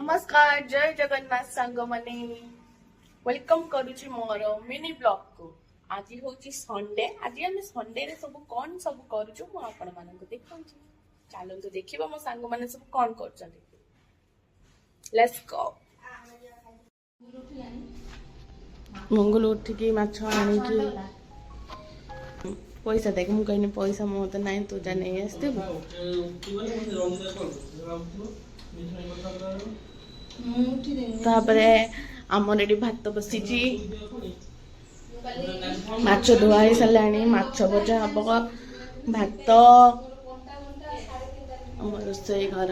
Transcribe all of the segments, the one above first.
नमस्कार जय जगन्नाथ सांग माने वेलकम करूची मोर मिनी ब्लॉग को। आज होची संडे। आज हम संडे रे सब कौन सब करूछु मु आपण मानक देखाउची। चलो तो देखिबा मो सांग माने सब कौन करछन्ती। Let's go. मंगल उठिकी माछ आनी की पैसा देख मु कहनी पैसा मो त नाही तू जा नहीं आस्ते तापरे आमर एटी भात बसीची माछ धुआ ही साराणी माछ भजा हम भात आम रोसई घर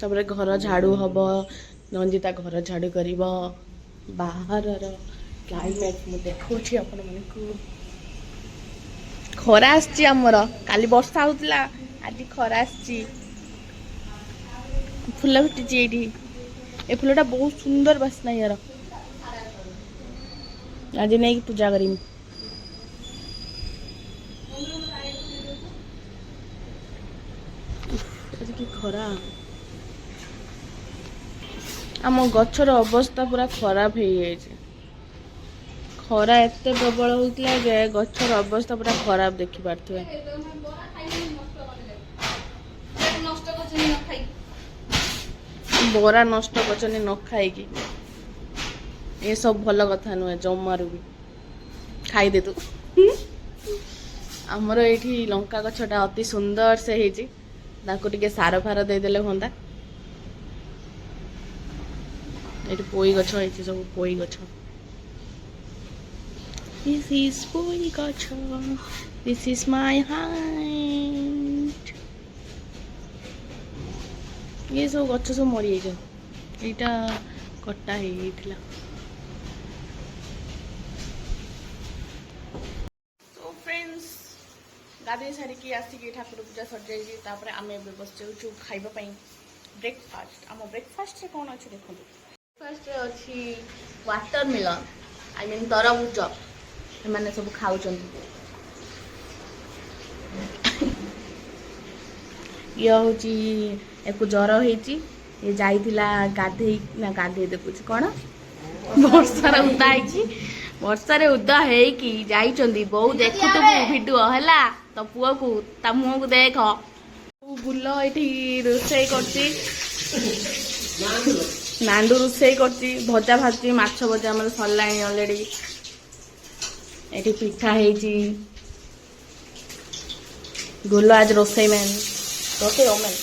तापर घर झाड़ू हम रंजिता घर झाड़ू कर बाहर क्लाइमेट मु देखौछि अपन मानकु खरा आछि हमर काली वर्षा होतला आज खरा आछि फुल फुटिछि एठी ए फुलटा बहुत सुंदर बासना यार आज नहीं पूजा करिम आज की खरा आम गछर अवस्था पूरा खराब हो जाए खरा एत प्रबल होता जे गछर अवस्था पूरा खराब देखी पारे बरा नष्ट करछनी न खाई ये सब भल कथा नुहे जमारू भी खाईदे तू आमर ये लंका गछटा अति सुंदर से होती सार फार देदेले हंता ये पोई गछ है सब पोई गछ This is पोई गछ This is my height ये सब गछ सब मरी जाए यहाँ कटा होता तो फ्रेंड्स गाधे सारिकी आसिक ठाकुर पूजा सर आम बस जाऊँ खावाई ब्रेकफास्ट आम ब्रेकफास्ट कौन अच्छे देखो ब्रेकफास्ट अच्छी वाटरमेलन आई मीन तरबुज मैंने सब खाऊ ये हूँ एक जर होती ये जाइला गाधे ना गाधे देखुच कौन वर्षार उदा वर्षार उदा होती बहु देखु भिडियो है तो पुआ को ता मुह को देख बुल ये रोसे कर नांडू रोसे कर भजा भाजी माछ भजा आम सरला अलरेडी ये पिठा गोल आज रोसे मैन रोसे ओमेन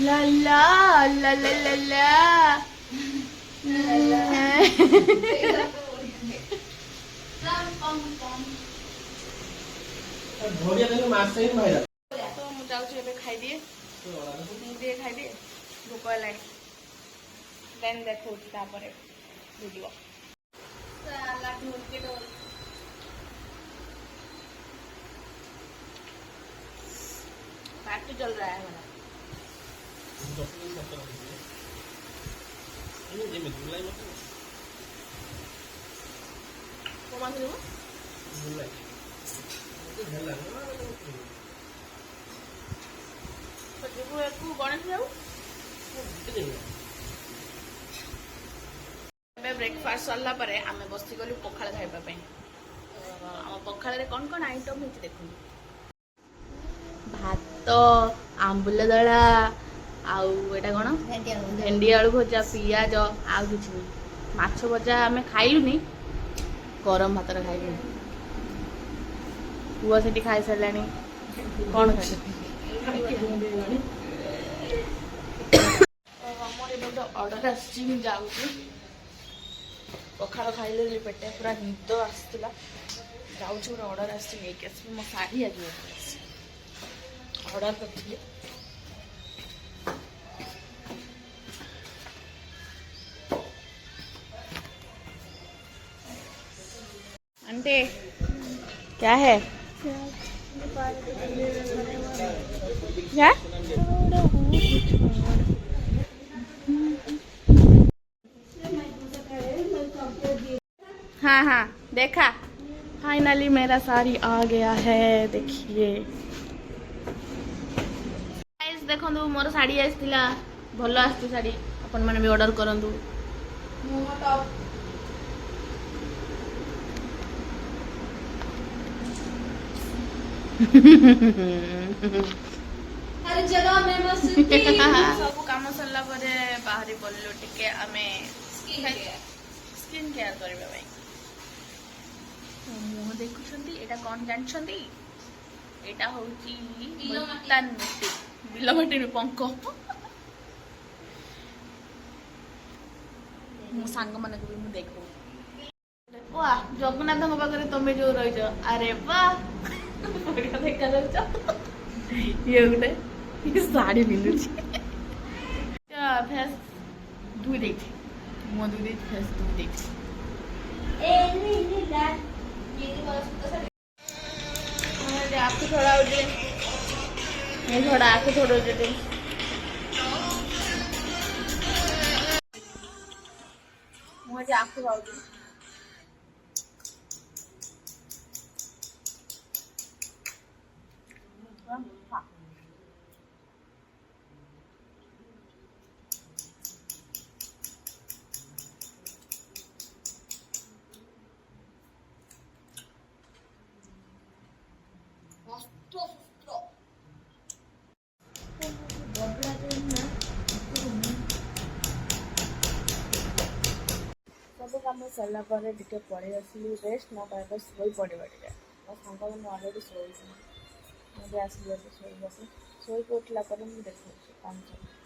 ला ला ला ला ला ला खाई भोक है देन देखो वीडियो पार्टी चल रहा है गणेश जाऊ ब्रेकफास्ट सरला आम बसी गलु पखाल खाइबा आम पखाल कौन कौन आइटम होती देखो भात आंबुल दला आटा कौन भेंडी आलू भजा पियाज आउ कि माछ भजा आम खाइलुनी गरम भात खाइलु पुआ से खाई सारा कौन खाई ऑर्डर जाऊँ पखाड़ खाइले पेटे पूरा निद आसला जाऊँ गोटे ऑर्डर आस मो शाढ़ी आज ऑर्डर कर आंटे क्या है क्या हाँ हाँ देखा फाइनली मेरा साड़ी आ गया है देखिए गाइस देखंतु मोर साड़ी आइसतिला भलो आस्ती साड़ी अपन माने भी ऑर्डर करंतु हर जगह में मस्ती सब काम सरला परे बाहरी पड़लु टिके आमे स्किन केयर करबा भाई मुह देखुछंती एटा कोन जानछंती एटा होची मुल्तान मिट्टी बिलमाटी नु पंक मो सांग माने को भी मु देखो वाह जगन्नाथ को पाखरे तमे जो रहिज अरे वाह बढ़िया देखा जाउछ ये गुटे ये साड़ी पिंदुची फेस धुई देछि मो धुई देछि फेस धुई देछि आँख थोड़ा उठे ये थोड़ा आँख थोड़ा उठे मुझे आँख थोड़ा उठे सब कम सरला टे पड़े आसली रेस्ट ना पाए शोई पड़ा टे मो सांग मैंने अलरेडी शोई मुझे आसली शोक शोक उठला मुझे देखा काम चल